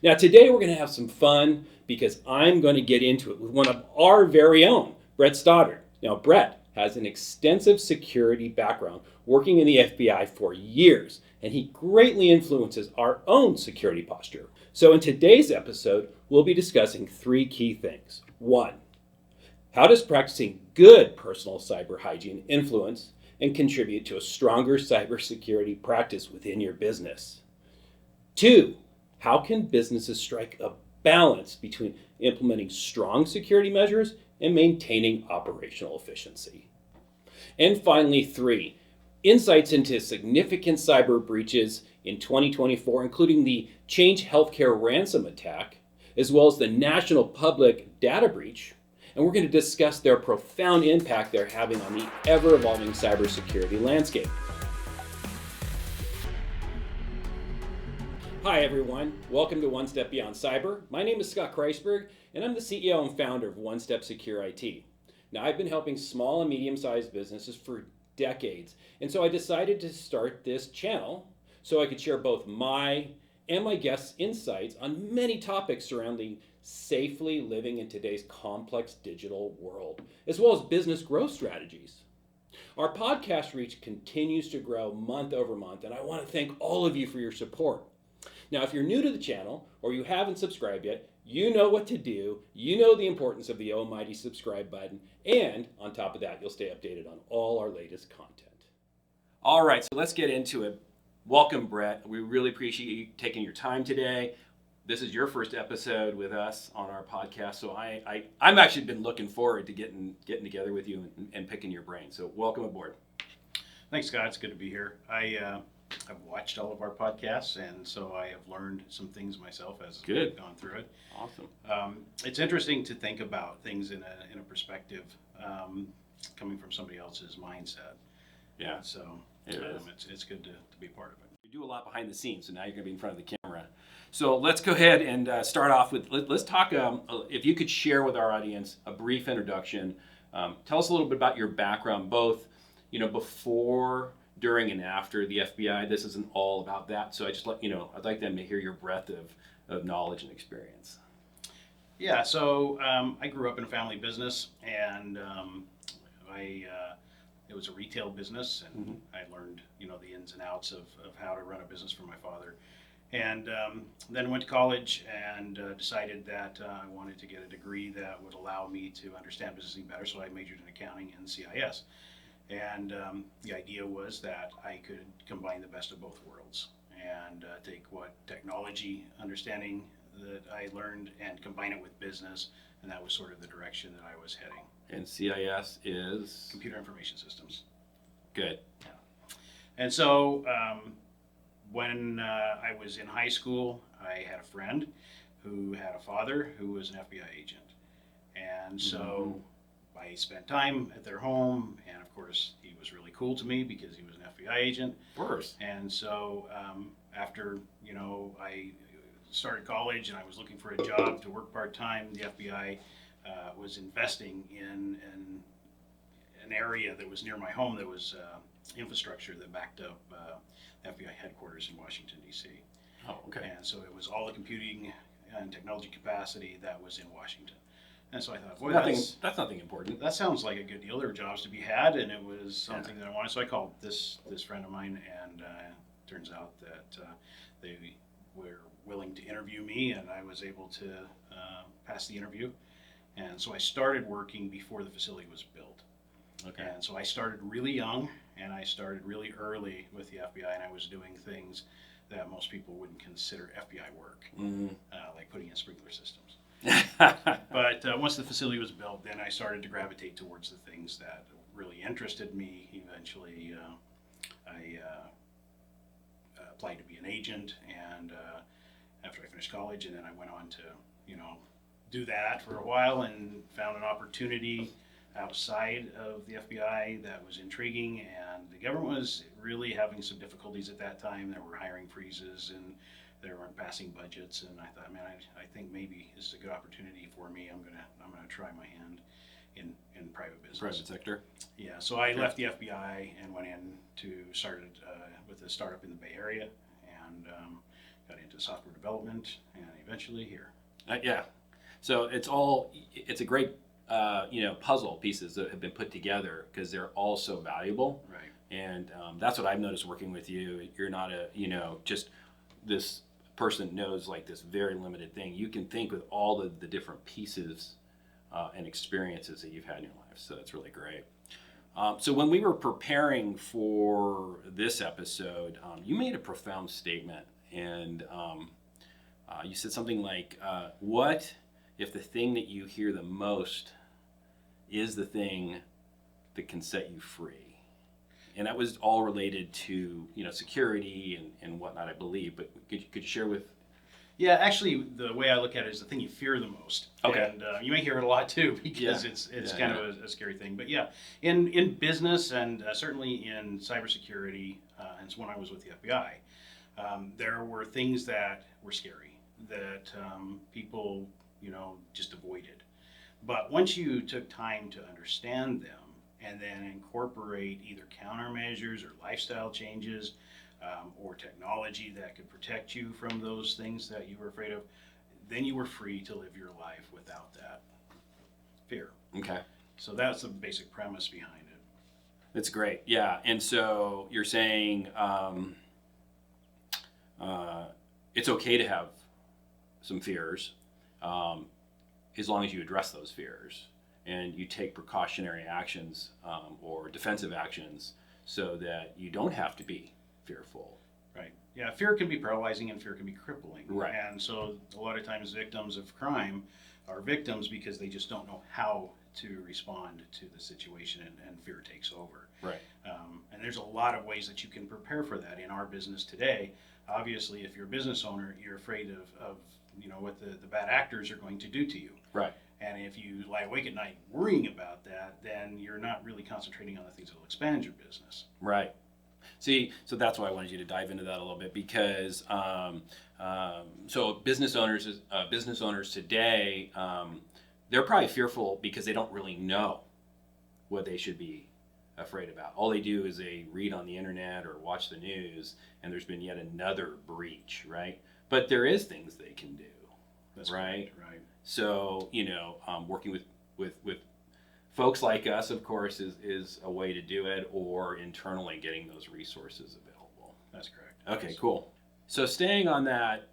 Now today we're going to have some fun because I'm going to get into it with one of our very own, Brett Stoddard. Now Brett has an extensive security background working in the FBI for years, and he greatly influences our own security posture. So in today's episode, we'll be discussing three key things. One, how does practicing good personal cyber hygiene influence and contribute to a stronger cybersecurity practice within your business? Two, how can businesses strike a balance between implementing strong security measures and maintaining operational efficiency? And finally, three, insights into significant cyber breaches in 2024, including the Change Healthcare ransom attack, as well as the National Public Data Breach. And we're going to discuss their profound impact they're having on the ever-evolving cybersecurity landscape. Hi everyone, welcome to One Step Beyond Cyber. My name is Scott Kreisberg, and I'm the CEO and founder of One Step Secure IT. Now I've been helping small and medium-sized businesses for decades, and so I decided to start this channel so I could share both my and my guests' insights on many topics surrounding safely living in today's complex digital world, as well as business growth strategies. Our podcast reach continues to grow month over month, and I want to thank all of you for your support. Now, if you're new to the channel or you haven't subscribed yet, you know what to do. You know the importance of the almighty subscribe button, and on top of that, you'll stay updated on all our latest content. All right, so let's get into it. Welcome, Brett. We really appreciate you taking your time today. This is your first episode with us on our podcast, so I'm actually been looking forward to getting together with you and picking your brain. So welcome aboard. Thanks, Scott. It's good to be here. I've watched all of our podcasts, and so I have learned some things myself as I've gone through it. Awesome. It's interesting to think about things in a perspective coming from somebody else's mindset. Yeah. So it's good to be part of it. You do a lot behind the scenes, so now you're going to be in front of the camera. So let's go ahead and start off with, let's talk, if you could share with our audience a brief introduction. Tell us a little bit about your background, both before, during, and after the FBI. This isn't all about that, so I'd like them to hear your breadth of knowledge and experience. Yeah, so I grew up in a family business, and it was a retail business, and I learned the ins and outs of how to run a business from my father. And then went to college and decided that I wanted to get a degree that would allow me to understand businessing better, so I majored in accounting and CIS. And the idea was that I could combine the best of both worlds and take what technology understanding that I learned and combine it with business, and that was sort of the direction that I was heading. And CIS is? Computer Information Systems. Good. Yeah. And so when I was in high school, I had a friend who had a father who was an FBI agent. And so I spent time at their home, and of course he was really cool to me because he was an FBI agent. Of course. And so after I started college and I was looking for a job to work part-time, the FBI was investing in an area that was near my home that was infrastructure that backed up FBI headquarters in Washington, D.C. Oh, okay. And so it was all the computing and technology capacity that was in Washington. And so I thought, boy, that's nothing important. That sounds like a good deal. There were jobs to be had, and it was something that I wanted. So I called this friend of mine, and turns out that they were willing to interview me, and I was able to pass the interview. And so I started working before the facility was built. Okay. And so I started really young, and I started really early with the FBI, and I was doing things that most people wouldn't consider FBI work, like putting in sprinkler systems. But once the facility was built, then I started to gravitate towards the things that really interested me. Eventually, I applied to be an agent, and after I finished college, and then I went on to do that for a while, and found an opportunity outside of the FBI that was intriguing, and the government was really having some difficulties at that time. There were hiring freezes, and they weren't passing budgets, and I thought, man, I think maybe this is a good opportunity for me. I'm gonna try my hand in private business. Private sector. Yeah, so I left the FBI and went in to started with a startup in the Bay Area, and got into software development, and eventually here. Yeah. So it's a great, puzzle pieces that have been put together because they're all so valuable. Right. And that's what I've noticed working with you. You're not just this person that knows like this very limited thing. You can think with all the different pieces and experiences that you've had in your life. So that's really great. So when we were preparing for this episode, you made a profound statement, and you said something like, what if the thing that you hear the most is the thing that can set you free? And that was all related to, security and whatnot, I believe. But could you share with? Yeah, actually, the way I look at it is the thing you fear the most. Okay. And you may hear it a lot too, because it's kind of a scary thing. But yeah, in business and certainly in cybersecurity, and when I was with the FBI, there were things that were scary that people, just avoided. But once you took time to understand them and then incorporate either countermeasures or lifestyle changes, or technology that could protect you from those things that you were afraid of, then you were free to live your life without that fear. Okay. So that's the basic premise behind it. That's great. Yeah. And so you're saying it's okay to have some fears as long as you address those fears and you take precautionary actions or defensive actions so that you don't have to be fearful. Right. Yeah, fear can be paralyzing and fear can be crippling. Right. And so a lot of times victims of crime are victims because they just don't know how to respond to the situation, and fear takes over. Right. And there's a lot of ways that you can prepare for that in our business today. Obviously, if you're a business owner, you're afraid of what the bad actors are going to do to you. Right. And if you lie awake at night worrying about that, then you're not really concentrating on the things that will expand your business. Right. See, so that's why I wanted you to dive into that a little bit, because so business owners today, they're probably fearful because they don't really know what they should be afraid about. All they do is they read on the internet or watch the news, and there's been yet another breach, right? But there is things they can do. That's right. Right. So working with folks like us, of course, is a way to do it, or internally getting those resources available. That's correct. Okay, cool. So staying on that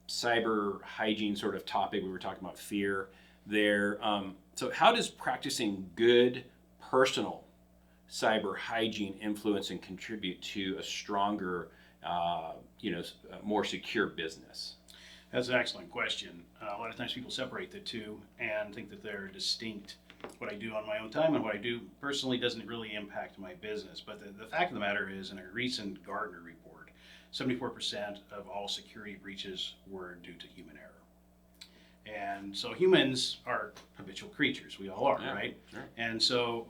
cyber hygiene sort of topic, we were talking about fear there. So how does practicing good personal cyber hygiene influence and contribute to a stronger, more secure business? That's an excellent question. A lot of times people separate the two and think that they're distinct. What I do on my own time and what I do personally doesn't really impact my business. But the fact of the matter is, in a recent Gartner report, 74% of all security breaches were due to human error. And so humans are habitual creatures. We all are, right? Sure. And so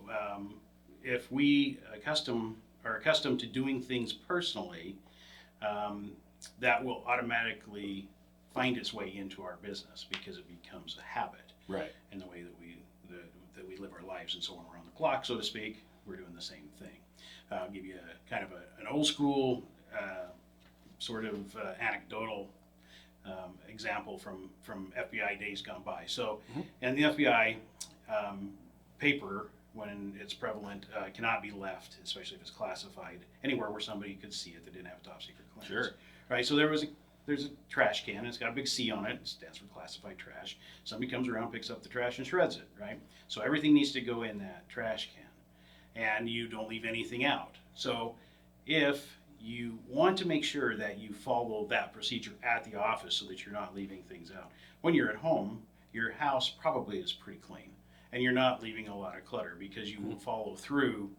if we are accustomed to doing things personally, that will automatically find its way into our business because it becomes a habit. Right. In the way that we live our lives. And so when we're on the clock, so to speak, we're doing the same thing. I'll give you a kind of an old school sort of anecdotal example from FBI days gone by. So, and the FBI paper, when it's prevalent, cannot be left, especially if it's classified, anywhere where somebody could see it that didn't have a top secret clearance. Sure. Right. So there's a trash can. It's got a big C on it. It stands for classified trash. Somebody comes around, picks up the trash, and shreds it. Right. So everything needs to go in that trash can, and you don't leave anything out. So if you want to make sure that you follow that procedure at the office so that you're not leaving things out, when you're at home, your house probably is pretty clean, and you're not leaving a lot of clutter because you will follow through,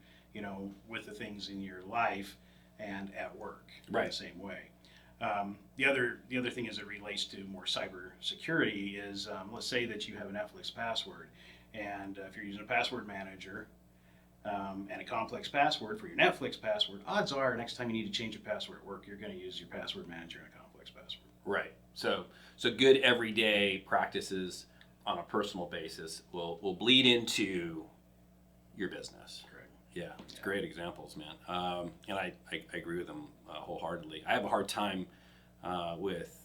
with the things in your life and at work in the same way. The other thing as it relates to more cyber security is, let's say that you have a Netflix password, and if you're using a password manager and a complex password for your Netflix password, odds are next time you need to change a password at work, you're going to use your password manager and a complex password. Right. So good everyday practices on a personal basis will bleed into your business. Correct. Yeah, it's great examples, man. And I agree with them wholeheartedly. I have a hard time with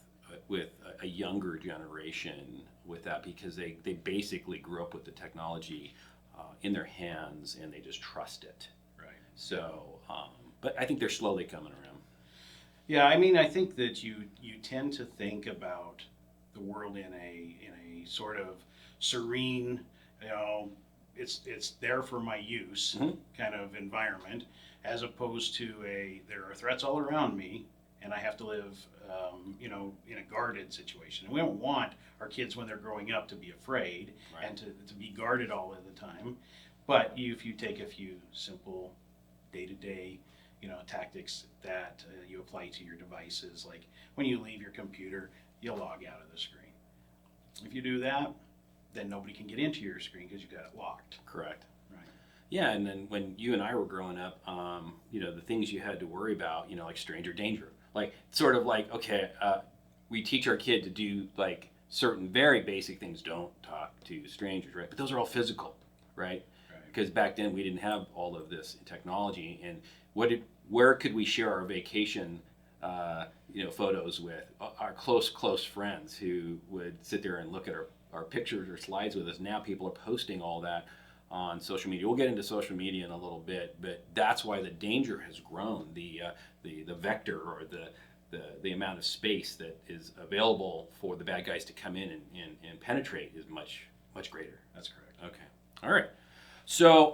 a younger generation with that because they basically grew up with the technology in their hands and they just trust it. Right. So, but I think they're slowly coming around. Yeah, I mean, I think that you tend to think about the world in a sort of serene, you know, it's there for my use kind of environment, as opposed to there are threats all around me, and I have to live, you know, in a guarded situation. And we don't want our kids when they're growing up to be afraid and to be guarded all of the time. But if you take a few simple day-to-day, you know, tactics that you apply to your devices, like when you leave your computer, you'll log out of the screen. If you do that, then nobody can get into your screen because you got it locked. Correct. Right. Yeah, and then when you and I were growing up, you know, the things you had to worry about, you know, like stranger danger, like sort of like, okay, we teach our kid to do like certain very basic things. Don't talk to strangers, right? But those are all physical, right? Because back then we didn't have all of this technology, and where could we share our vacation, you know, photos with our close friends who would sit there and look at our pictures or slides with us. Now people are posting all that on social media. We'll get into social media in a little bit, but that's why the danger has grown. The vector or the amount of space that is available for the bad guys to come in and penetrate is much greater. That's correct. Okay. All right. So,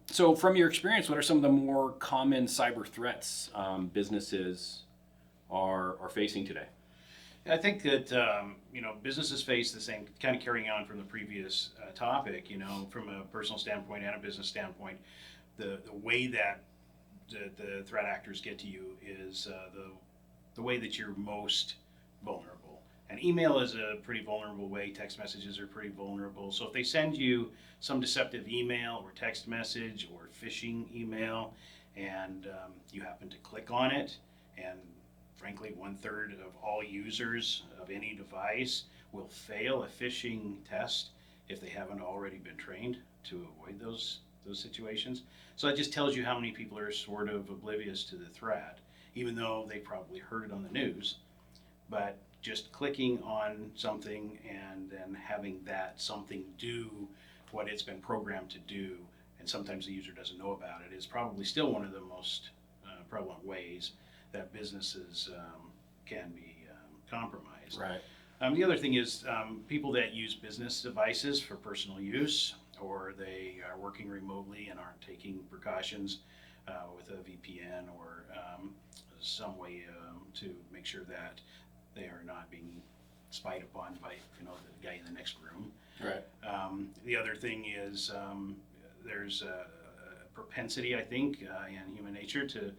so from your experience, what are some of the more common cyber threats businesses are facing today? I think that you know, businesses face the same, kind of carrying on from the previous topic. You know, from a personal standpoint and a business standpoint, the way that the threat actors get to you is the way that you're most vulnerable. And email is a pretty vulnerable way. Text messages are pretty vulnerable. So if they send you some deceptive email or text message or phishing email, and you happen to click on it, and frankly, 1/3 of all users of any device will fail a phishing test if they haven't already been trained to avoid those situations. So that just tells you how many people are sort of oblivious to the threat, even though they probably heard it on the news. But just clicking on something and then having that something do what it's been programmed to do, and sometimes the user doesn't know about it, is probably still one of the most prevalent ways that businesses can be compromised. Right. The other thing is people that use business devices for personal use, or they are working remotely and aren't taking precautions with a VPN or some way to make sure that they are not being spied upon by, you know, the guy in the next room. Right. The other thing is there's a propensity, I think, in human nature to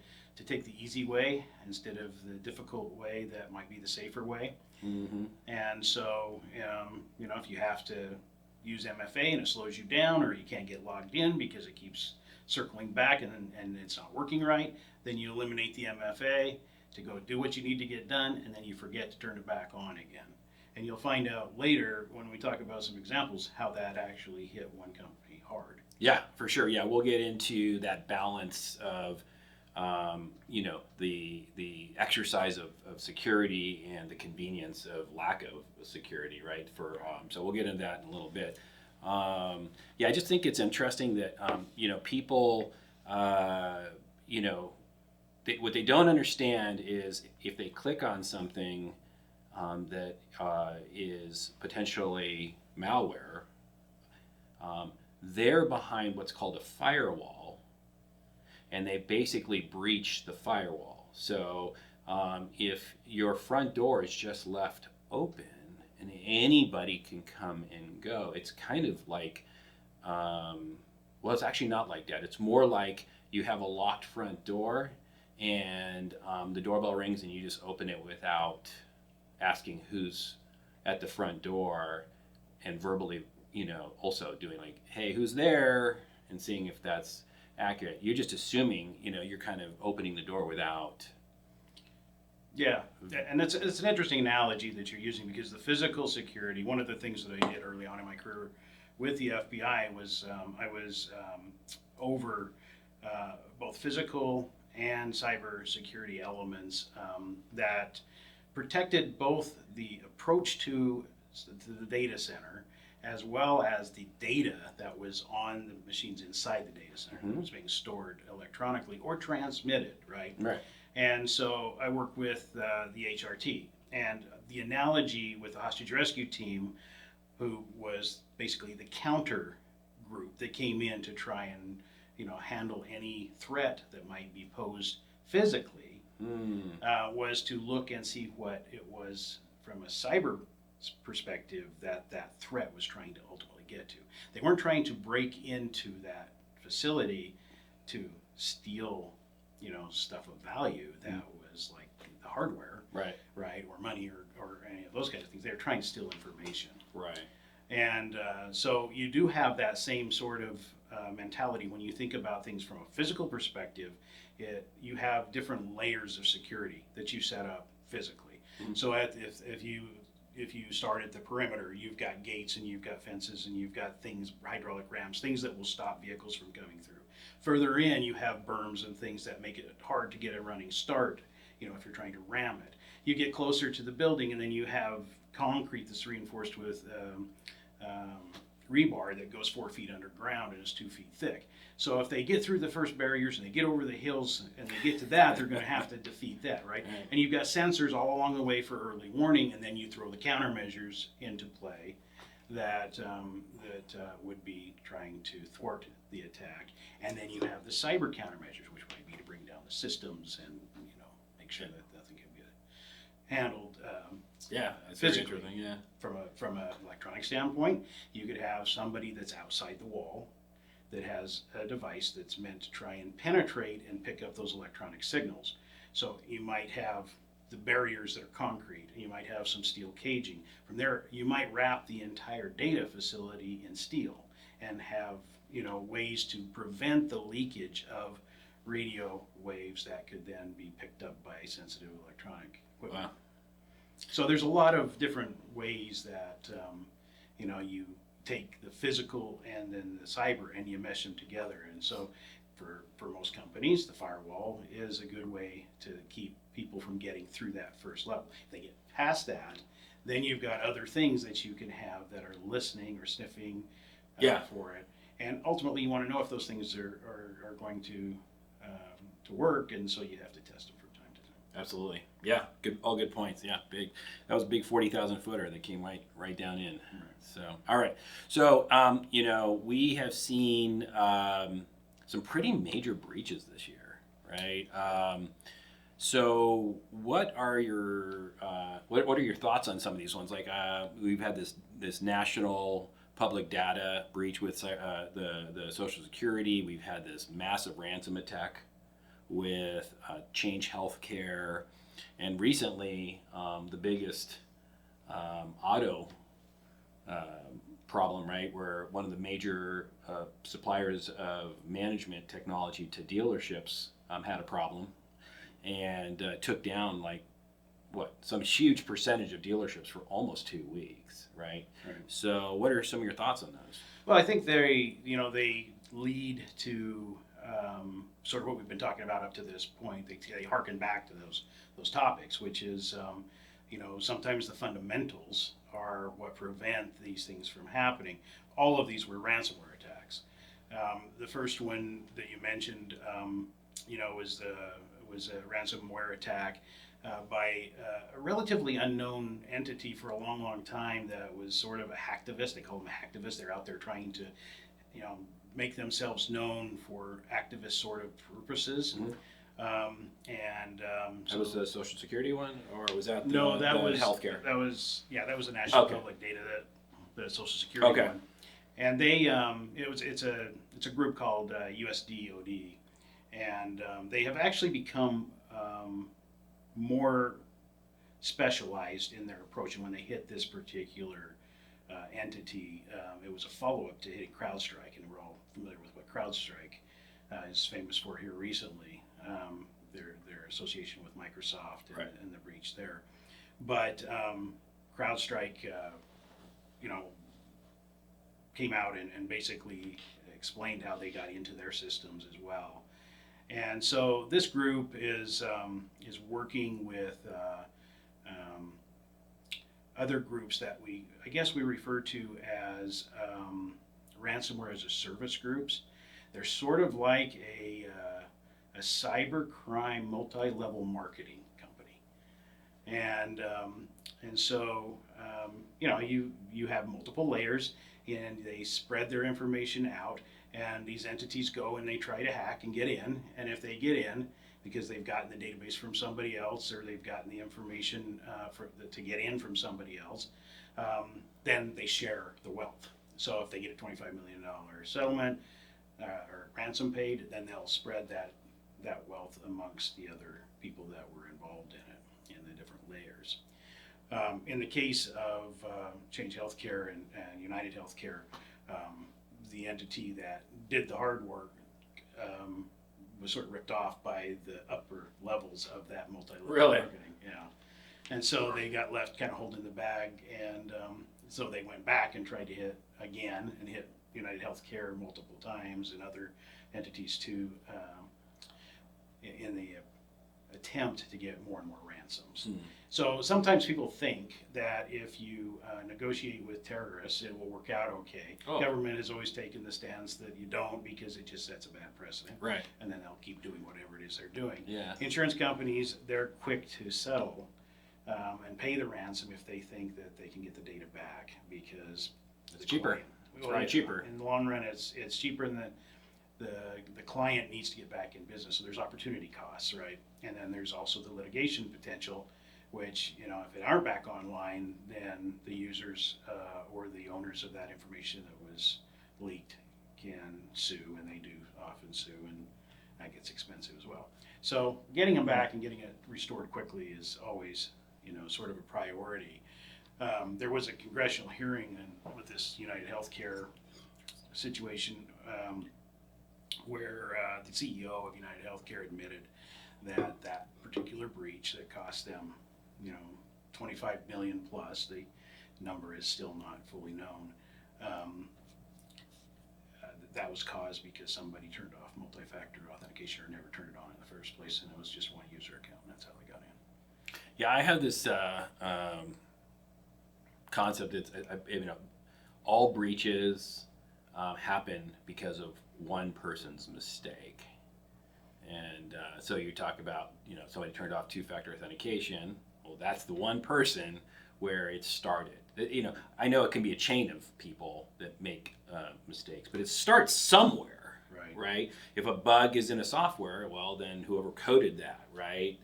take the easy way instead of the difficult way that might be the safer way. Mm-hmm. And so, you know, if you have to use MFA and it slows you down, or you can't get logged in because it keeps circling back and it's not working right, then you eliminate the MFA to go do what you need to get done, and then you forget to turn it back on again. And you'll find out later when we talk about some examples how that actually hit one company hard. Yeah, for sure. Yeah, we'll get into that balance of, you know, the exercise of security and the convenience of lack of security, right? So we'll get into that in a little bit. Yeah, I just think it's interesting that you know, people, you know, what they don't understand is if they click on something that is potentially malware, they're behind what's called a firewall, and they basically breach the firewall. So if your front door is just left open and anybody can come and go, it's kind of like, well, it's actually not like that. It's more like you have a locked front door and the doorbell rings and you just open it without asking who's at the front door, and verbally, you know, also doing like, hey, who's there, and seeing if that's accurate. You're just assuming, you know, you're kind of opening the door without. Yeah, and it's an interesting analogy that you're using, because the physical security, one of the things that I did early on in my career with the FBI was I was over both physical and cyber security elements that protected both the approach to the data center as well as the data that was on the machines inside the data center that was being stored electronically or transmitted, right? Right. And so I work with the HRT, and the analogy with the hostage rescue team, who was basically the counter group that came in to try and handle any threat that might be posed physically, was to look and see what it was from a cyber perspective that threat was trying to ultimately get to. They weren't trying to break into that facility to steal, stuff of value that was like the hardware, right, or money or any of those kinds of things. They were trying to steal information, right. And so you do have that same sort of mentality when you think about things from a physical perspective. You have different layers of security that you set up physically. So if you start at the perimeter, you've got gates and you've got fences and you've got things, hydraulic ramps, things that will stop vehicles from coming through. Further in, you have berms and things that make it hard to get a running start, if you're trying to ram it. You get closer to the building and then you have concrete that's reinforced with rebar that goes 4 feet underground and is 2 feet thick. So if they get through the first barriers and they get over the hills and they get to that, they're going to have to defeat that, right? And you've got sensors all along the way for early warning, and then you throw the countermeasures into play that would be trying to thwart the attack. And then you have the cyber countermeasures, which might be to bring down the systems and make sure that nothing can get handled. That's physically. very interesting. Yeah. From an electronic standpoint, you could have somebody that's outside the wall that has a device that's meant to try and penetrate and pick up those electronic signals. So you might have the barriers that are concrete, and you might have some steel caging. From there, you might wrap the entire data facility in steel and have ways to prevent the leakage of radio waves that could then be picked up by sensitive electronic equipment. Wow. So there's a lot of different ways that you take the physical and then the cyber and you mesh them together. And so for most companies, the firewall is a good way to keep people from getting through that first level. If they get past that, then you've got other things that you can have that are listening or sniffing for it. And ultimately, you want to know if those things are going to work, and so you have to test them from time to time. Absolutely. Yeah. Good. All good points. Yeah. Big. That was a big 40,000 footer that came right down in. Right. So all right. So we have seen some pretty major breaches this year, right? So what are your thoughts on some of these ones? Like we've had this national public data breach with the Social Security. We've had this massive ransom attack with Change Healthcare, and recently the biggest auto problem, right, where one of the major suppliers of management technology to dealerships had a problem and took down some huge percentage of dealerships for almost 2 weeks, right? So what are some of your thoughts on those? Well, I think they lead to sort of what we've been talking about up to this point. They harken back to those topics, which is sometimes the fundamentals are what prevent these things from happening. All of these were ransomware attacks. The first one that you mentioned, was a ransomware attack by a relatively unknown entity for a long, long time that was sort of a hacktivist. They call them a hacktivist. They're out there trying to, make themselves known for activist sort of purposes. That was the Social Security one, or was that the healthcare? That was the National Public Data, the Social Security one. And they it's a group called USDOD, and they have actually become more specialized in their approach. And when they hit this particular entity, it was a follow-up to hitting CrowdStrike, and we're all familiar with what CrowdStrike is famous for here recently. Their association with Microsoft and the breach there. But CrowdStrike, came out and basically explained how they got into their systems as well. And so this group is working with Other groups that I guess we refer to as ransomware as a service groups. They're sort of like a cyber crime multi-level marketing company, and so you have multiple layers, and they spread their information out, and these entities go and they try to hack and get in, and if they get in because they've gotten the database from somebody else, or they've gotten the information to get in from somebody else, then they share the wealth. So if they get a $25 million settlement or ransom paid, then they'll spread that wealth amongst the other people that were involved in it in the different layers. In the case of Change Healthcare and United Healthcare, the entity that did the hard work was sort of ripped off by the upper levels of that multi-level marketing. Yeah. And so they got left kind of holding the bag, and so they went back and tried to hit again and hit United Healthcare multiple times and other entities too, in the attempt to get more and more ransoms. So sometimes people think that if you negotiate with terrorists, it will work out okay. Government has always taken the stance that you don't, because it just sets a bad precedent. Right. And then they'll keep doing whatever it is they're doing. Yeah. Insurance companies, they're quick to settle and pay the ransom if they think that they can get the data back, because it's cheaper. It's probably cheaper. In the long run, it's cheaper, and the client needs to get back in business. So there's opportunity costs, right? And then there's also the litigation potential, which, if it aren't back online, then the users or the owners of that information that was leaked can sue, and they do often sue, and that gets expensive as well. So getting them back and getting it restored quickly is always, sort of a priority. There was a congressional hearing with this United Healthcare situation where the CEO of United Healthcare admitted that particular breach that cost them, 25 million plus, the number is still not fully known, that was caused because somebody turned off multi-factor authentication or never turned it on in the first place, and it was just one user account, and that's how they got in. Yeah, I have this concept that all breaches happen because of one person's mistake. And so you talk about, somebody turned off two-factor authentication. Well, that's the one person where it started. I know it can be a chain of people that make mistakes, but it starts somewhere, right? If a bug is in a software, well, then whoever coded that, right,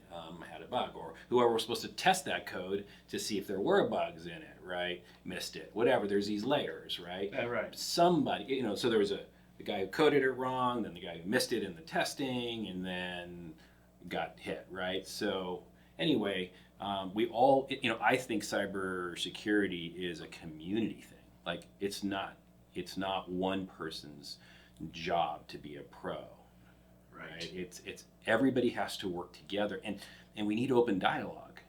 had a bug, or whoever was supposed to test that code to see if there were bugs in it, right, missed it. Whatever. There's these layers, right? Right. Somebody, so there was the guy who coded it wrong, then the guy who missed it in the testing, and then got hit, right? So anyway, we all, I think cybersecurity is a community thing. Like, it's not one person's job to be a pro, right? It's everybody has to work together, and we need open dialogue.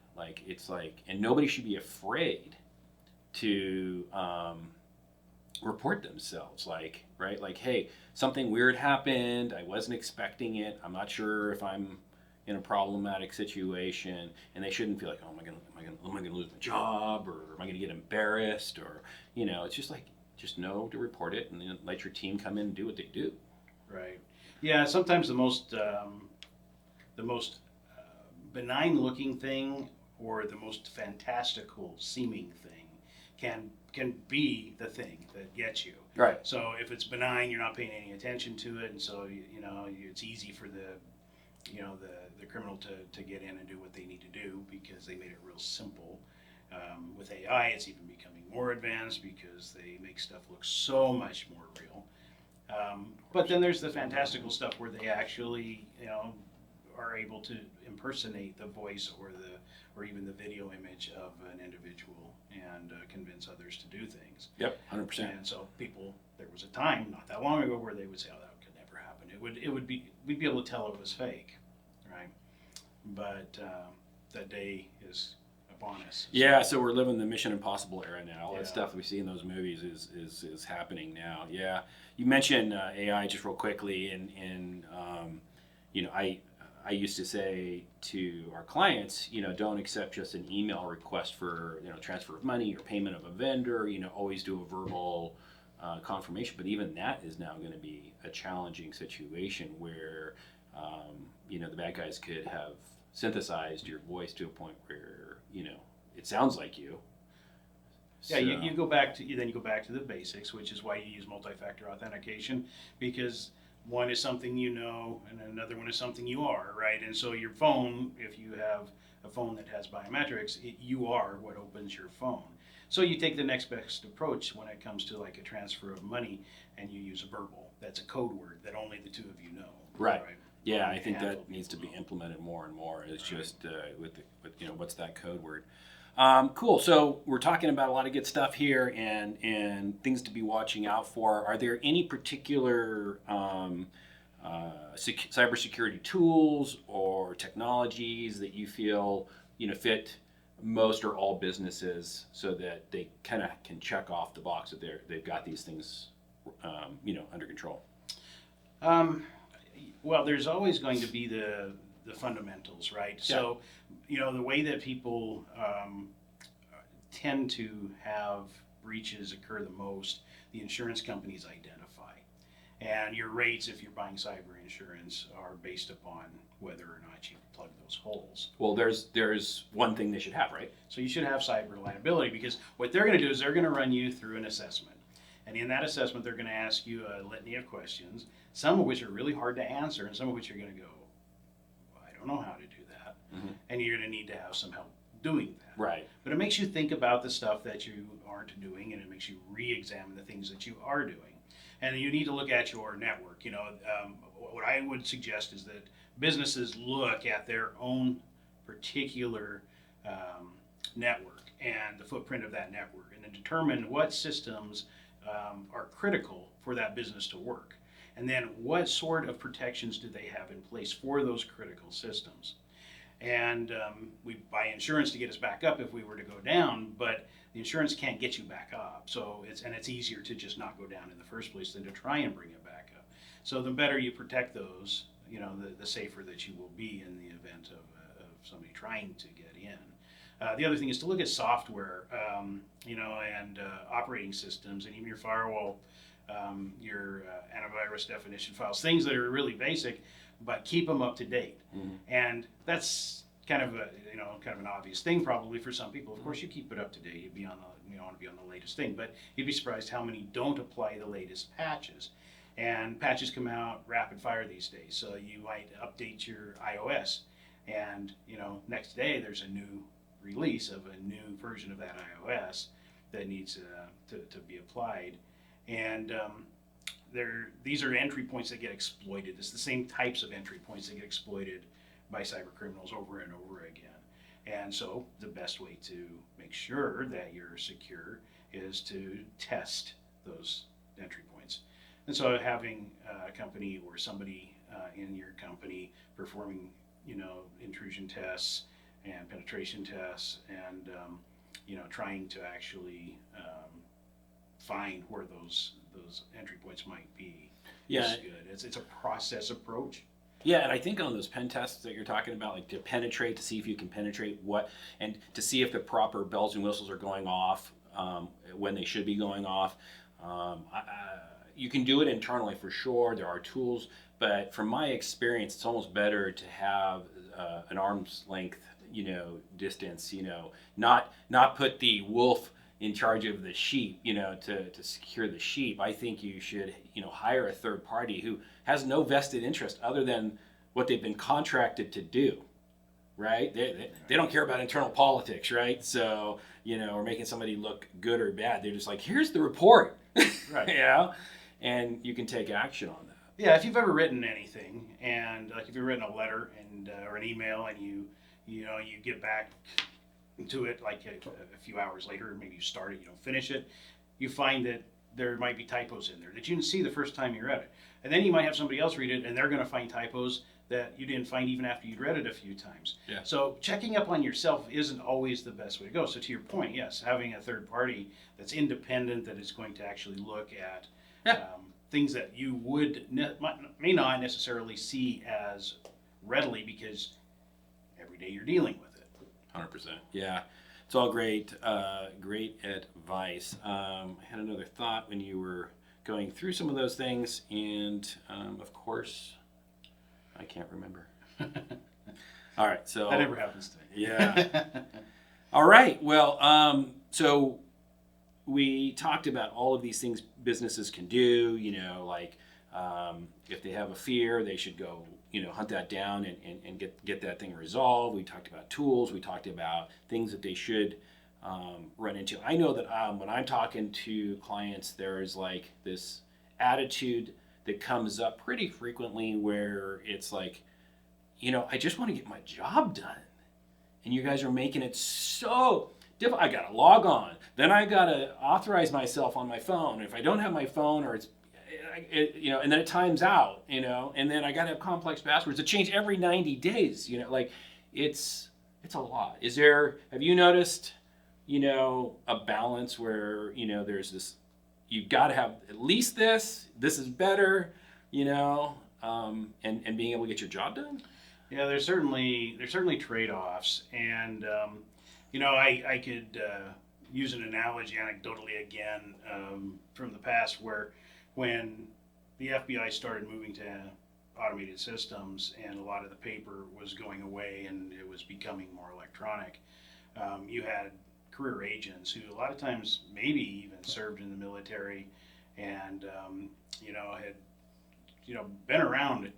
And nobody should be afraid to report themselves, right? Like, hey, something weird happened. I wasn't expecting it. I'm not sure if I'm in a problematic situation, and they shouldn't feel like, oh, am I gonna lose my job, or am I gonna get embarrassed, or it's just know to report it, and then let your team come in and do what they do. Right. Yeah. Sometimes the most benign looking thing, or the most fantastical seeming thing, can be the thing that gets you. Right. So if it's benign, you're not paying any attention to it, and so it's easy for the criminal to get in and do what they need to do, because they made it real simple. With AI, it's even becoming more advanced, because they make stuff look so much more real. But then there's the fantastical stuff where they actually, are able to impersonate the voice or even the video image of an individual, and convince others to do things. Yep, 100%. And so there was a time not that long ago where they would say, "Oh, that could never happen." We'd be able to tell it was fake, right? But that day is upon us. Yeah, so we're living the Mission Impossible era now. All that stuff we see in those movies is happening now. Yeah, you mentioned AI just real quickly, and I I used to say to our clients, don't accept just an email request for, transfer of money or payment of a vendor, always do a verbal confirmation. But even that is now going to be a challenging situation where, the bad guys could have synthesized your voice to a point where, it sounds like you. Yeah, so you go back to the basics, which is why you use multi-factor authentication, because one is something and another one is something you are, right? And so your phone, if you have a phone that has biometrics, you are what opens your phone. So you take the next best approach when it comes to like a transfer of money, and you use a verbal. That's a code word that only the two of you know. Right. Yeah, I think that needs to be implemented more and more. It's just with what's that code word? Cool. So we're talking about a lot of good stuff here and things to be watching out for. Are there any particular cybersecurity tools or technologies that you feel fit most or all businesses so that they kind of can check off the box that they've got these things under control? Well, there's always going to be the fundamentals, right? Yeah. So, the way that people tend to have breaches occur the most, the insurance companies identify. And your rates, if you're buying cyber insurance, are based upon whether or not you plug those holes. Well, there's one thing they should have, right? So you should have cyber liability, because what they're going to do is they're going to run you through an assessment. And in that assessment, they're going to ask you a litany of questions, some of which are really hard to answer, and some of which you're going to go, I don't know how to do that. Mm-hmm. And you're going to need to have some help doing that. Right. But it makes you think about the stuff that you aren't doing, and it makes you re-examine the things that you are doing. And you need to look at your network. What I would suggest is that businesses look at their own particular network and the footprint of that network, and then determine what systems are critical for that business to work. And then what sort of protections do they have in place for those critical systems? And we buy insurance to get us back up if we were to go down, but the insurance can't get you back up. So it's easier to just not go down in the first place than to try and bring it back up. So the better you protect those, the safer that you will be in the event of somebody trying to get in. The other thing is to look at software, and operating systems, and even your firewall, your antivirus definition files, things that are really basic, but keep them up to date. Mm-hmm. And that's kind of an obvious thing probably for some people. Of course, you keep it up to date. You want to be on the latest thing, but you'd be surprised how many don't apply the latest patches. And patches come out rapid fire these days. So you might update your iOS, and next day there's a new release of a new version of that iOS that needs to be applied. And these are entry points that get exploited. It's the same types of entry points that get exploited by cyber criminals over and over again. And so the best way to make sure that you're secure is to test those entry points. And so having a company or somebody in your company performing, intrusion tests and penetration tests, and trying to actually find where those entry points might be. Yeah, is good. It's a process approach. Yeah, and I think on those pen tests that you're talking about, like to penetrate, to see if you can penetrate and to see if the proper bells and whistles are going off when they should be going off. You can do it internally for sure. There are tools, but from my experience, it's almost better to have an arm's length, distance. Not put the wolf in charge of the sheep, to secure the sheep. I think you should, hire a third party who has no vested interest other than what they've been contracted to do, right? They don't care about internal politics, right? So, or making somebody look good or bad. They're just like, here's the report, right? And you can take action on that. Yeah, if you've ever written anything, and like if you've written a letter and or an email, and you get back to it like a few hours later, maybe you start it, you don't finish it, you find that there might be typos in there that you didn't see the first time you read it. And then you might have somebody else read it, and they're going to find typos that you didn't find even after you'd read it a few times. Yeah. So checking up on yourself isn't always the best way to go. So to your point, yes, having a third party that's independent, that is going to actually look at things that you may not necessarily see as readily because every day you're dealing with it. 100%. Yeah, it's all great, great advice. I had another thought when you were going through some of those things, and of course, I can't remember. All right, so That never happens to me. Yeah. All right. Well, so we talked about all of these things businesses can do. Like if they have a fear, they should go, hunt that down and get that thing resolved. We talked about tools. We talked about things that they should run into. I know that when I'm talking to clients, there is like this attitude that comes up pretty frequently where it's like, I just want to get my job done. And you guys are making it so difficult. I got to log on. Then I got to authorize myself on my phone. If I don't have my phone and then it times out, and then I got to have complex passwords that change every 90 days, like it's a lot. Have you noticed, a balance where, there's this, you've got to have at least this is better, and being able to get your job done? Yeah, there's certainly trade-offs, and I could use an analogy anecdotally again from the past, where when the FBI started moving to automated systems and a lot of the paper was going away and it was becoming more electronic, you had career agents who a lot of times maybe even served in the military and had been around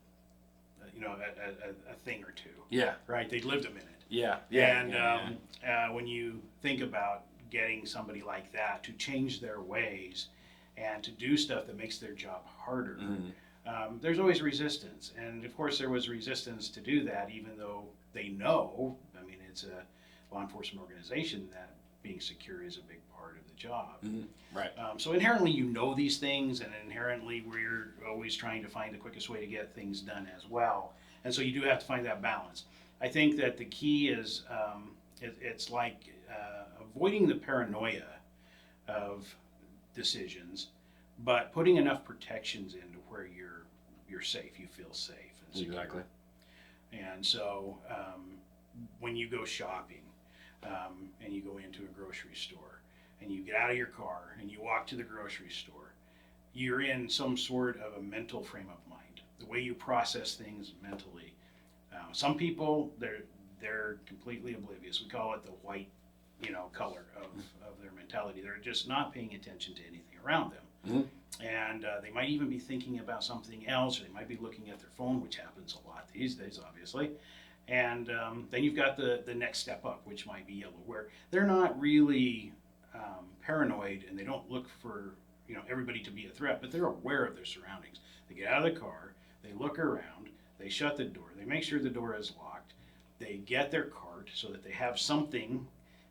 a thing or two. Yeah. Right. They'd lived a minute. Yeah. And when you think about getting somebody like that to change their ways and to do stuff that makes their job harder, there's always resistance. And of course, there was resistance to do that, even though they know. I mean, it's a law enforcement organization that being secure is a big part of the job. Right. So inherently, these things, and inherently, we're always trying to find the quickest way to get things done as well. And so you do have to find that balance. I think that the key is it's like avoiding the paranoia of decisions, but putting enough protections into where you're safe. You feel safe and secure. Exactly. And so when you go shopping and you go into a grocery store and you get out of your car and you walk to the grocery store, you're in some sort of a mental frame of mind. The way you process things mentally. Some people, they're completely oblivious. We call it the white, color of their mentality. They're just not paying attention to anything around them. And they might even be thinking about something else, or they might be looking at their phone, which happens a lot these days, obviously. And then you've got the next step up, which might be yellow, where they're not really paranoid and they don't look for everybody to be a threat, but they're aware of their surroundings. They get out of the car, they look around, they shut the door, they make sure the door is locked, they get their cart so that they have something.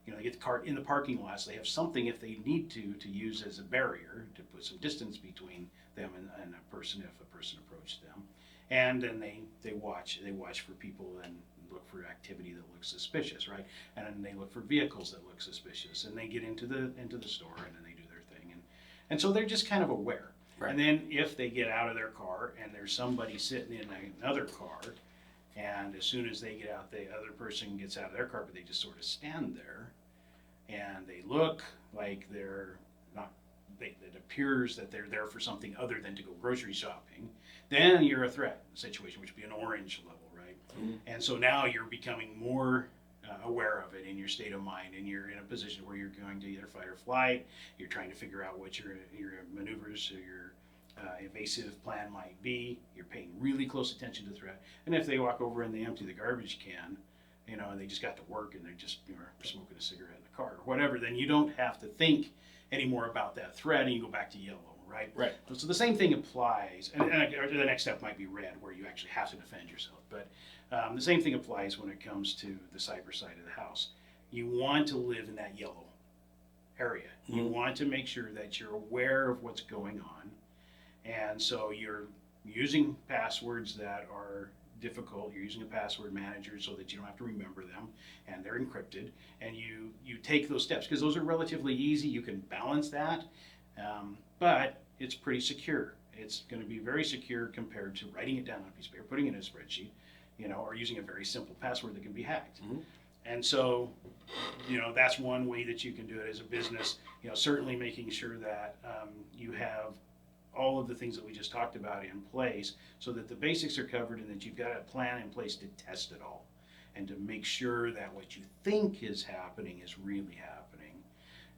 They get the cart in the parking lot, so they have something if they need to use as a barrier to put some distance between them and a person if a person approached them. And then they watch for people and look for activity that looks suspicious, right? And then they look for vehicles that look suspicious, and they get into the store and then they do their thing, and so they're just kind of aware. Right. And then if they get out of their car and there's somebody sitting in another car, and as soon as they get out, the other person gets out of their car, but they just sort of stand there, and they look like they're not. It appears that they're there for something other than to go grocery shopping. Then you're a threat situation, which would be an orange level, right? And so now you're becoming more aware of it in your state of mind, and you're in a position where you're going to either fight or flight. You're trying to figure out what your maneuvers or your evasive plan might be. You're paying really close attention to the threat. And if they walk over and they empty the garbage can, and they just got to work and they're just smoking a cigarette in the car or whatever, then you don't have to think anymore about that threat, and you go back to yellow, right? Right. So the same thing applies, and the next step might be red, where you actually have to defend yourself. But the same thing applies when it comes to the cyber side of the house. You want to live in that yellow area. You want to make sure that you're aware of what's going on, and so you're using passwords that are difficult. You're using a password manager so that you don't have to remember them, and they're encrypted, and you take those steps because those are relatively easy. You can balance that, but it's pretty secure. It's going to be very secure compared to writing it down on a piece of paper, putting it in a spreadsheet, or using a very simple password that can be hacked. Mhm. And so, that's one way that you can do it as a business. Certainly making sure that you have all of the things that we just talked about in place so that the basics are covered and that you've got a plan in place to test it all and to make sure that what you think is happening is really happening.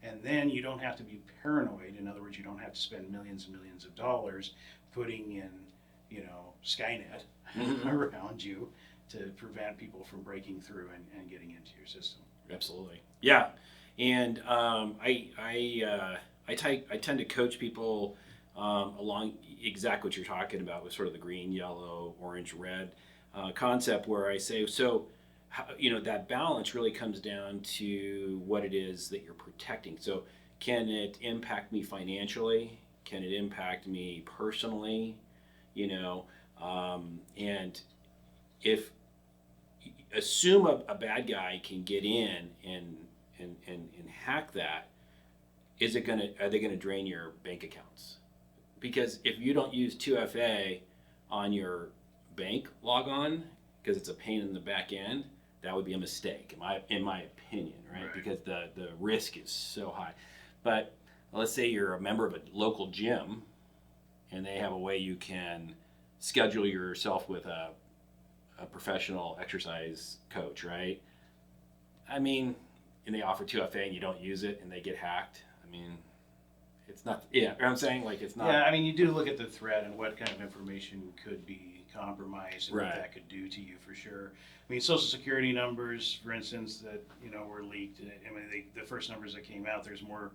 And then you don't have to be paranoid. In other words, you don't have to spend millions and millions of dollars putting in, Skynet around you to prevent people from breaking through and getting into your system. Absolutely. Yeah. And I tend to coach people along exactly what you're talking about with sort of the green, yellow, orange, red concept, where I say, so, that balance really comes down to what it is that you're protecting. So can it impact me financially? Can it impact me personally? And if assume a bad guy can get in and hack that, are they gonna drain your bank accounts? Because if you don't use 2FA on your bank logon, because it's a pain in the back end, that would be a mistake, in my opinion, right? Because the risk is so high. But let's say you're a member of a local gym, and they have a way you can schedule yourself with a professional exercise coach, right? And they offer 2FA and you don't use it and they get hacked. It's not, you know what I'm saying? Like, it's not. Yeah, you do look at the threat and what kind of information could be compromised and Right. what that could do to you for sure. Social security numbers, for instance, that, were leaked. The first numbers that came out, there's more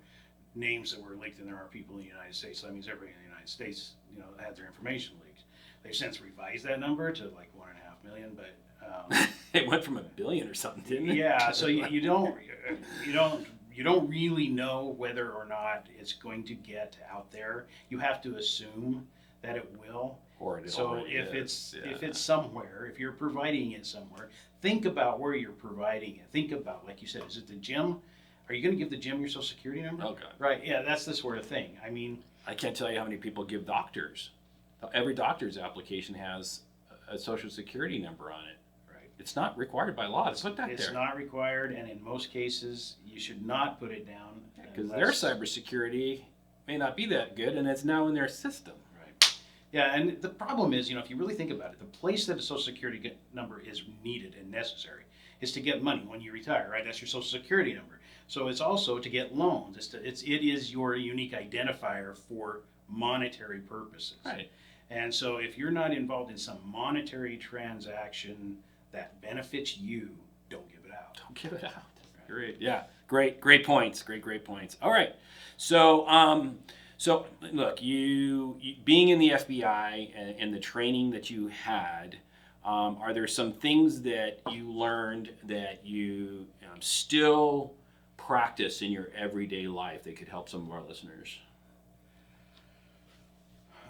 names that were leaked than there are people in the United States. So that means everybody in the United States, had their information leaked. They've since revised that number to like 1.5 million, but It went from 1 billion or something, didn't it? yeah. So you don't really know whether or not it's going to get out there. You have to assume that it will. Or it So already if is. if it's somewhere, if you're providing it somewhere, think about where you're providing it. Think about, like you said, is it the gym? Are you going to give the gym your social security number? Okay. Right. Yeah, that's the sort of thing. I can't tell you how many people give doctors. Every doctor's application has a social security number on it. Right. It's not required by law to put that It's there. not required, and in most cases, you should not put it down. Because their unless- cybersecurity may not be that good, and it's now in their system. Right. Yeah, and the problem is, if you really think about it, the place that a social security number is needed and necessary is to get money when you retire, right? That's your social security number. So it's also to get loans. It is your unique identifier for monetary purposes. Right. And so if you're not involved in some monetary transaction that benefits you, don't give it out. Don't give it out. Great. Yeah. Great points. Great points. All right. So, look, you being in the FBI and the training that you had, are there some things that you learned that you still practice in your everyday life that could help some of our listeners?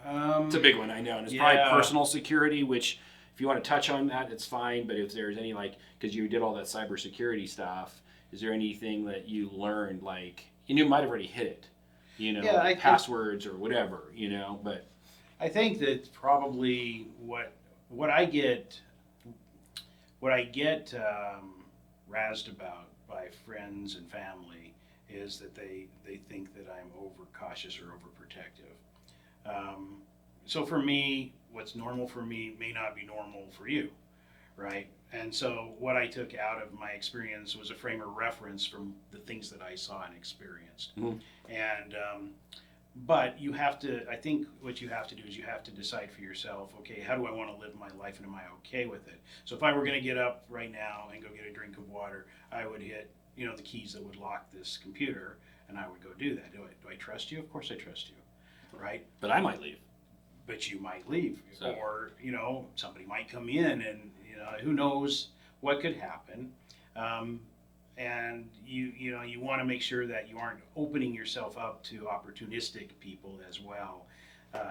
It's a big one, I know, and it's probably personal security, which if you want to touch on that, it's fine. But if there's any, because you did all that cybersecurity stuff, is there anything that you learned, and you might have already hit it, passwords or whatever, but. I think that probably what I get razzed about by friends and family is that they think that I'm overcautious or overprotective. So for me, what's normal for me may not be normal for you, right? And so what I took out of my experience was a frame of reference from the things that I saw and experienced. Mm-hmm. And but I think what you have to do is you have to decide for yourself, okay, how do I want to live my life and am I okay with it? So if I were going to get up right now and go get a drink of water, I would hit, the keys that would lock this computer and I would go do that. Do I trust you? Of course I trust you, right? But I might leave. But you might leave, So. or somebody might come in, and who knows what could happen. And you want to make sure that you aren't opening yourself up to opportunistic people as well.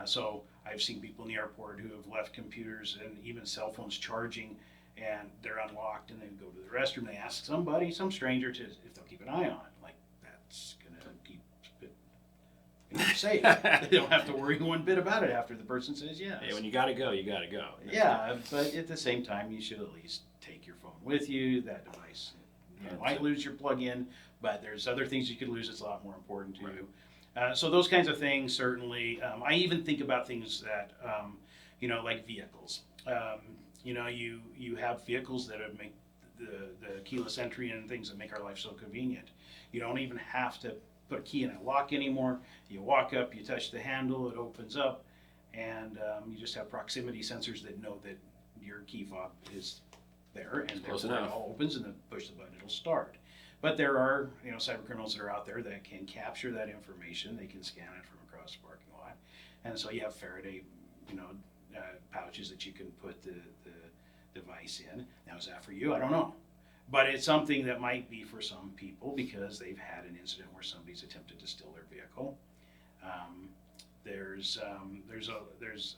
So I've seen people in the airport who have left computers and even cell phones charging, and they're unlocked, and they go to the restroom. They ask some stranger if they'll keep an eye on it. Like, that's gonna keep safe. They don't have to worry one bit about it after the person says yes. Hey, when you gotta go, you gotta go. Yeah, but at the same time, you should at least take your phone with you. That device, you might lose your plug-in, but there's other things you could lose that's a lot more important to you. So those kinds of things, certainly. I even think about things that, like vehicles. You have vehicles that make the keyless entry and things that make our life so convenient. You don't even have to put a key in a lock anymore. You walk up, you touch the handle, it opens up, and you just have proximity sensors that know that your key fob is there, and therefore it all opens, and then push the button, it'll start. But there are, cyber criminals that are out there that can capture that information. They can scan it from across the parking lot, and so you have Faraday, pouches that you can put the device in. Now, is that for you? I don't know. But it's something that might be for some people because they've had an incident where somebody's attempted to steal their vehicle. There's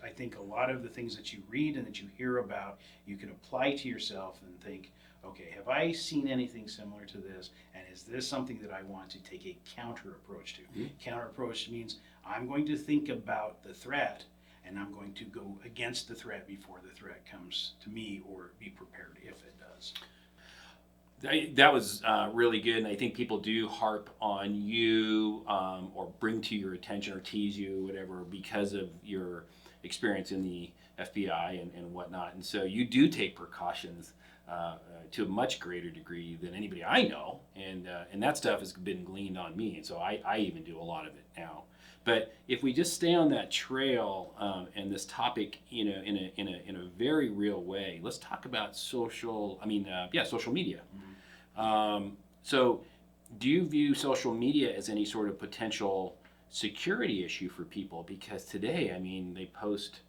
I think a lot of the things that you read and that you hear about, you can apply to yourself and think, okay, have I seen anything similar to this? And is this something that I want to take a counter approach to? Mm-hmm. Counter approach means I'm going to think about the threat, and I'm going to go against the threat before the threat comes to me, or be prepared if it does. That was really good, and I think people do harp on you or bring to your attention or tease you, whatever, because of your experience in the FBI and whatnot. And so you do take precautions to a much greater degree than anybody I know, and that stuff has been gleaned on me, and so I even do a lot of it now. But if we just stay on that trail and this topic, in a very real way, let's talk about social media. Mm-hmm. So, do you view social media as any sort of potential security issue for people? Because today, they post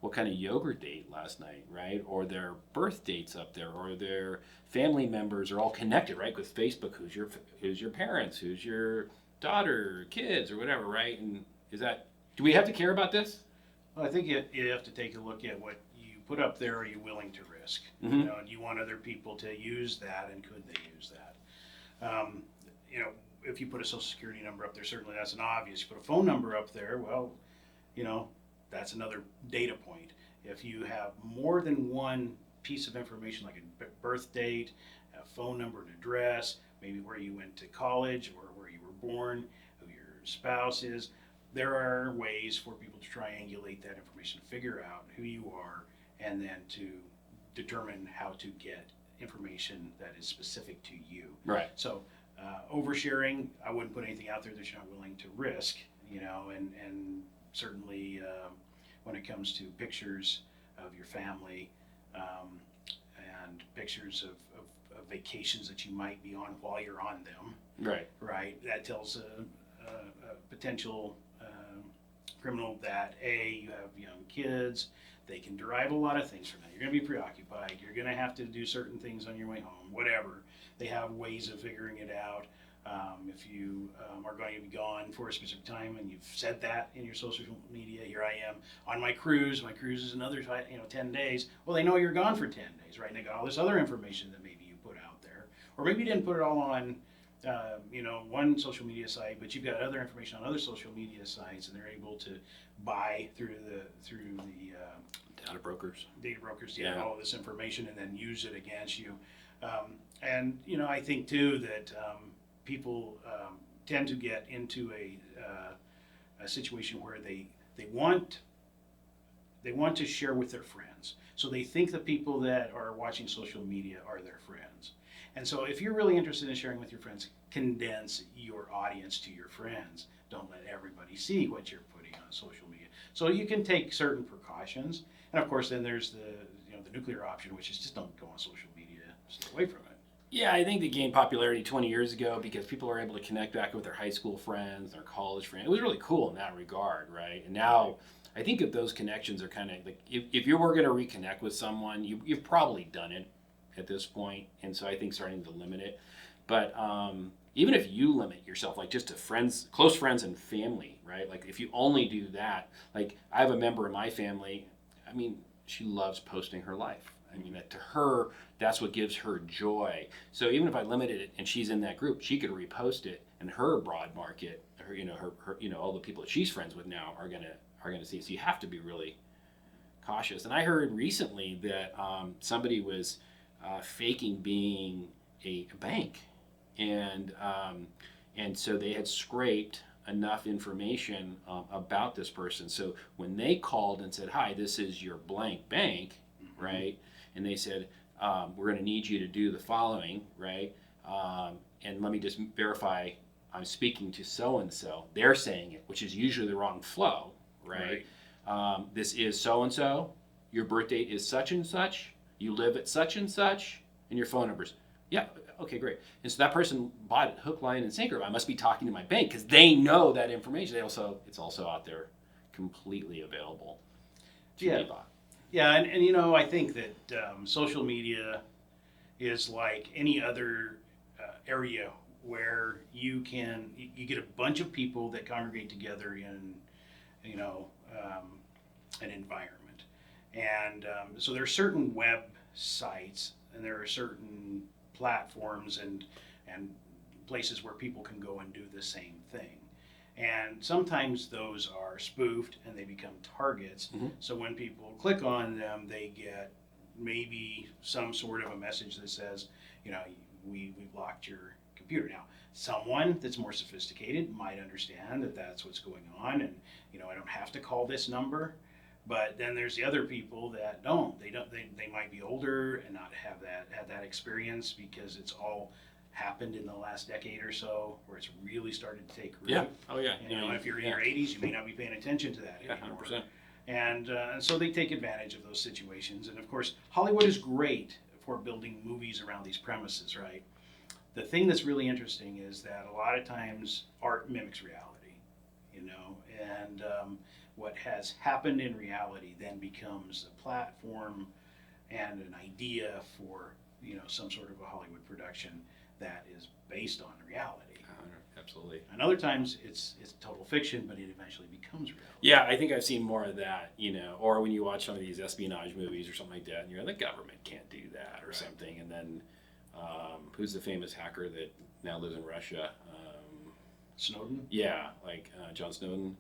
what kind of yogurt they ate last night, right? Or their birth dates up there, or their family members are all connected, right? With Facebook, who's your parents, who's your daughter, kids, or whatever, right? And do we have to care about this? Well, I think you have to take a look at what you put up there. Are you willing to risk? Mm-hmm. Do you want other people to use that, and could they use that? If you put a social security number up there, certainly that's an obvious. You put a phone number up there, well, that's another data point. If you have more than one piece of information, like a birth date, a phone number, an address, maybe where you went to college or where you were born, who your spouse is, there are ways for people to triangulate that information, figure out who you are, and then to determine how to get information that is specific to you. Right. So oversharing, I wouldn't put anything out there that you're not willing to risk, and certainly when it comes to pictures of your family and pictures of vacations that you might be on while you're on them. Right. That tells a potential criminal that you have young kids. They can derive a lot of things from that. You're going to be preoccupied. You're going to have to do certain things on your way home, whatever. They have ways of figuring it out. If you are going to be gone for a specific time and you've said that in your social media, here I am on my cruise. My cruise is another 10 days. Well, they know you're gone for 10 days, right? And they got all this other information that maybe you put out there. Or maybe you didn't put it all on one social media site, but you've got other information on other social media sites, and they're able to buy through the data brokers, all of this information, and then use it against you. And I think too that people tend to get into a situation where they want to share with their friends. So they think the people that are watching social media are their friends. And so if you're really interested in sharing with your friends, condense your audience to your friends. Don't let everybody see what you're putting on social media. So you can take certain precautions. And of course, then there's the nuclear option, which is just don't go on social media, stay away from it. Yeah, I think they gained popularity 20 years ago because people were able to connect back with their high school friends, their college friends. It was really cool in that regard, right? And now I think that those connections are kind of like, if you were going to reconnect with someone, you've probably done it at this point. And so I think starting to limit it. But even if you limit yourself, like just to friends, close friends and family, right? Like if you only do that, like I have a member in my family, she loves posting her life. To her, that's what gives her joy. So even if I limited it and she's in that group, she could repost it, and her broad market, her, all the people that she's friends with now are gonna see. So you have to be really cautious. And I heard recently that somebody was faking being a bank, and so they had scraped enough information about this person. So when they called and said, "Hi, this is your blank bank," right? And they said, "We're going to need you to do the following," right? And let me just verify I'm speaking to so and so. They're saying it, which is usually the wrong flow, right? This is so and so. Your birth date is such and such. You live at such and such, and your phone numbers. Yeah, okay, great. And so that person bought it hook, line, and sinker. I must be talking to my bank because they know that information. It's also out there, completely available to be bought. Yeah, and I think that social media is like any other area where you get a bunch of people that congregate together in an environment, and so there are certain websites and there are certain platforms and places where people can go and do the same thing. And sometimes those are spoofed and they become targets. So when people click on them, they get maybe some sort of a message that says, we blocked your computer. Now, someone that's more sophisticated might understand that that's what's going on, and I don't have to call this number. But then there's the other people that don't. They might be older and not have had that experience because it's all happened in the last decade or so, where it's really started to take root. Yeah. Oh yeah. If you're in your 80s, you may not be paying attention to that anymore. 100%. And so they take advantage of those situations. And of course, Hollywood is great for building movies around these premises, right? The thing that's really interesting is that a lot of times art mimics reality, and what has happened in reality then becomes a platform and an idea for some sort of a Hollywood production that is based on reality. Absolutely. And other times it's total fiction, but it eventually becomes reality. Yeah, I think I've seen more of that, or when you watch some of these espionage movies or something like that, and you're like, the government can't do that or something. And then who's the famous hacker that now lives in Russia? Snowden? Yeah, like John Snowden.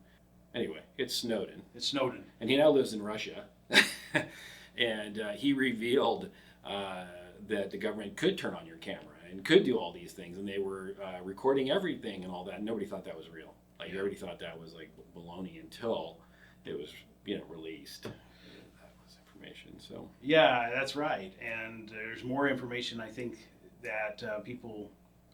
Anyway, it's Snowden. It's Snowden. And he now lives in Russia. And he revealed that the government could turn on your camera and could do all these things. And they were recording everything and all that. And nobody thought that was real. Like, everybody thought that was like baloney until it was, released. That was information. So. Yeah, that's right. And there's more information, I think, that people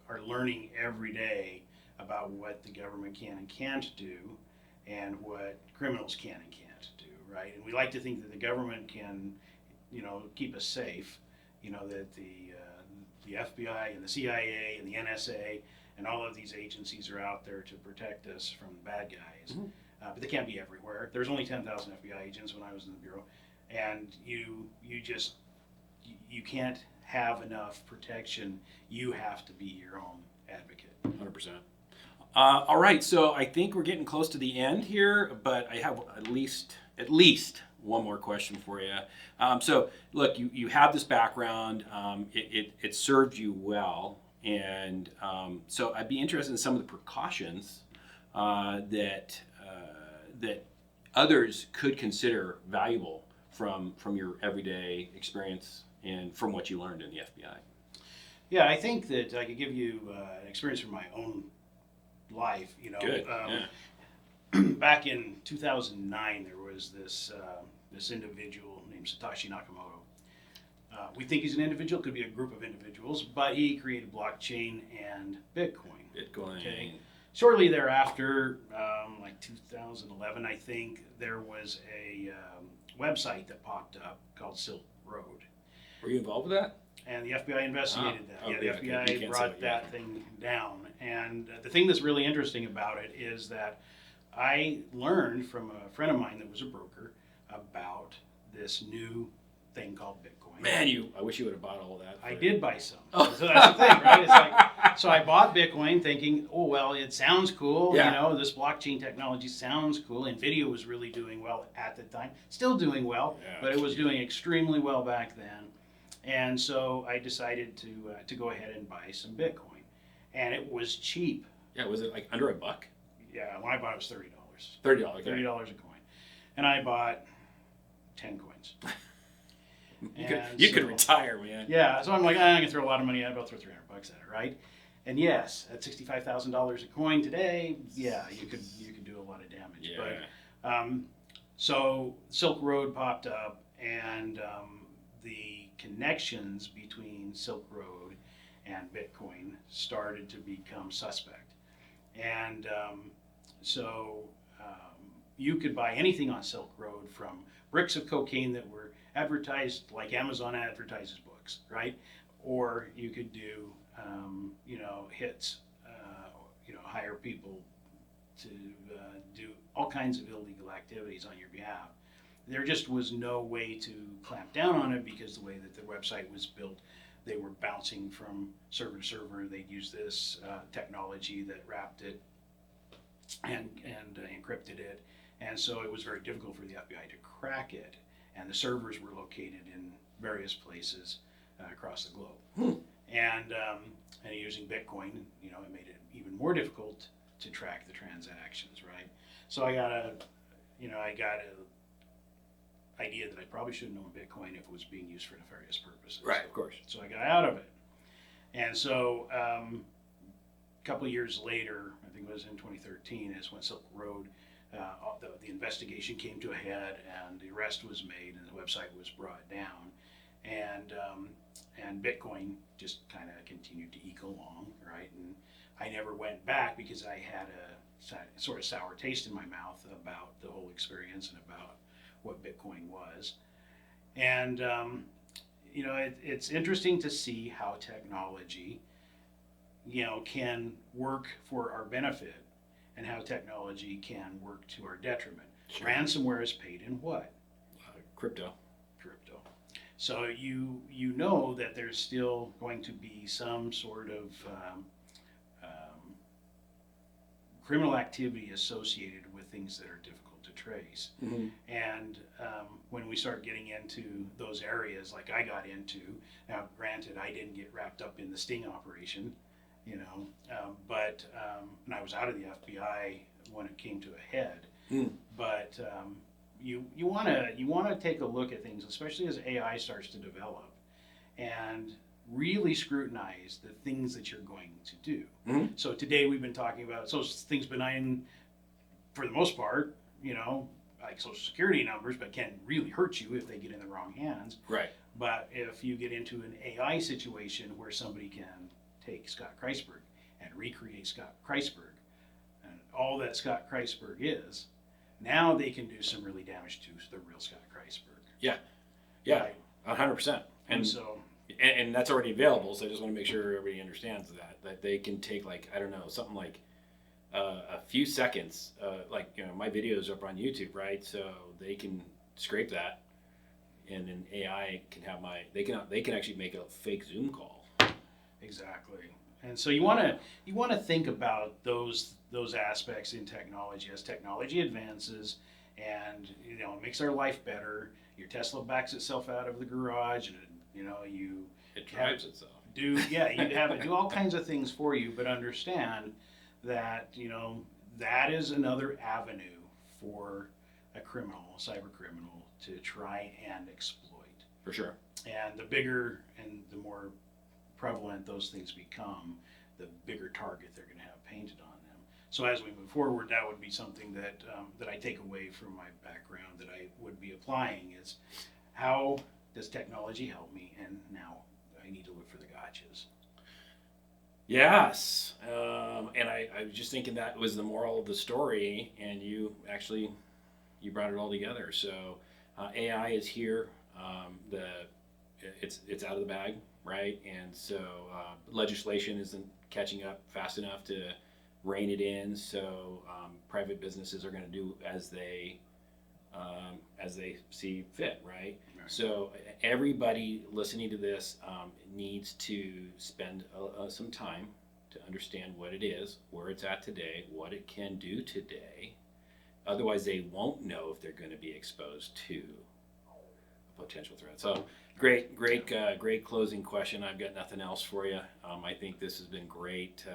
are learning every day about what the government can and can't do, and what criminals can and can't do, right? And we like to think that the government can, keep us safe, that the FBI and the CIA and the NSA and all of these agencies are out there to protect us from the bad guys. But they can't be everywhere. There's only 10,000 FBI agents when I was in the Bureau, and you can't have enough protection. You have to be your own advocate. 100%. All right, so I think we're getting close to the end here, but I have at least one more question for you. So look, you have this background. It served you well, and so I'd be interested in some of the precautions that others could consider valuable from your everyday experience and from what you learned in the FBI. Yeah, I think that I could give you an experience from my own life. Good. Back in 2009, there was this individual named Satoshi Nakamoto. We think he's an individual, could be a group of individuals, but he created blockchain and Bitcoin. Okay. Shortly thereafter, like 2011, I think, there was a website that popped up called Silk Road. Were you involved with that? And the FBI investigated that. Okay, The FBI brought that thing down. And the thing that's really interesting about it is that I learned from a friend of mine that was a broker about this new thing called Bitcoin. Man, I wish you would have bought all of that. I did buy some. So that's the thing, right? It's like, so I bought Bitcoin thinking, oh, well, it sounds cool. This blockchain technology sounds cool. NVIDIA was really doing well at the time. Still doing well, but it was doing extremely well back then. And so I decided to go ahead and buy some Bitcoin. And it was cheap. Yeah, was it like under $1? when I bought it was $30. $30. $30 a coin, and I bought 10 coins. You could retire, man. Yeah, so I'm like, I'm gonna throw a lot of money at it. I'll throw $300 at it, right? And yes, at $65,000 a coin today, yeah, you could do a lot of damage. Yeah. But so Silk Road popped up, and the connections between Silk Road and Bitcoin started to become suspect. And so you could buy anything on Silk Road, from bricks of cocaine that were advertised like Amazon advertises books, right? Or you could do, hits, hire people to do all kinds of illegal activities on your behalf. There just was no way to clamp down on it because the way that the website was built, they were bouncing from server to server. They'd use this technology that wrapped it and encrypted it. And so it was very difficult for the FBI to crack it. And the servers were located in various places across the globe. And using Bitcoin, it made it even more difficult to track the transactions, right? So I got a idea that I probably should have known Bitcoin if it was being used for nefarious purposes. Right, of course. So I got out of it. And so a couple of years later, I think it was in 2013, is when Silk Road, the investigation came to a head, and the arrest was made, and the website was brought down, and Bitcoin just kind of continued to eke along, right? And I never went back because I had a sort of sour taste in my mouth about the whole experience and about what Bitcoin was. And it's interesting to see how technology, can work for our benefit, and how technology can work to our detriment. Sure. Ransomware is paid in what? Crypto. So you know that there's still going to be some sort of criminal activity associated with things that are difficult to trace. Mm-hmm. And when we start getting into those areas, like I got into, now granted I didn't get wrapped up in the sting operation, but and I was out of the FBI when it came to a head. But you want to take a look at things, especially as AI starts to develop, and really scrutinize the things that you're going to do. Mm-hmm. So today we've been talking about things benign for the most part, like social security numbers, but can really hurt you if they get in the wrong hands. Right. But if you get into an AI situation where somebody can take Scott Kreisberg and recreate Scott Kreisberg and all that Scott Kreisberg is, now they can do some really damage to the real Scott Kreisberg. Yeah, Right? 100%. And so, and that's already available. So I just want to make sure everybody understands that they can take, like, I don't know, something like a few seconds. My videos are up on YouTube, right? So they can scrape that, and then AI can have they can actually make a fake Zoom call. exactly. And so you want to think about those aspects in technology as technology advances, and it makes our life better. Your Tesla backs itself out of the garage, and It drives itself. You have it do all kinds of things for you, but understand that that is another avenue for a cyber criminal, to try and exploit. For sure. And the bigger and the more prevalent those things become, the bigger target they're going to have painted on them. So as we move forward, that would be something that I take away from my background that I would be applying is, how does technology help me? And now I need to look for the gotchas. Yes. And I was just thinking that was the moral of the story, and you brought it all together. So AI is here. It's out of the bag, right? And so legislation isn't catching up fast enough to rein it in. So private businesses are going to do as they see fit, right? So everybody listening to this needs to spend some time to understand what it is, where it's at today, what it can do today. Otherwise, they won't know if they're going to be exposed to a potential threat. So great closing question. I've got nothing else for you. I think this has been great.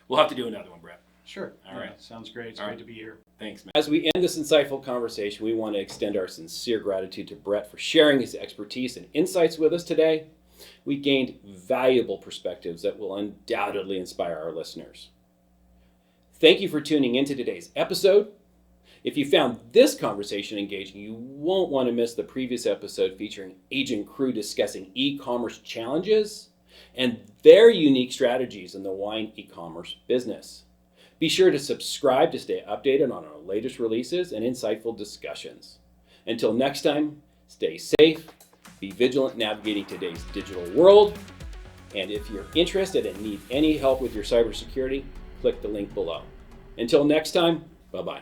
We'll have to do another one, Brett. Sure. All right. Sounds great. It's All great right. to be here. Thanks, man. As we end this insightful conversation, we want to extend our sincere gratitude to Brett for sharing his expertise and insights with us today. We gained valuable perspectives that will undoubtedly inspire our listeners. Thank you for tuning into today's episode. If you found this conversation engaging, you won't want to miss the previous episode featuring Agent Crew discussing e-commerce challenges and their unique strategies in the wine e-commerce business. Be sure to subscribe to stay updated on our latest releases and insightful discussions. Until next time, stay safe, be vigilant navigating today's digital world, and if you're interested and need any help with your cybersecurity, click the link below. Until next time, bye-bye.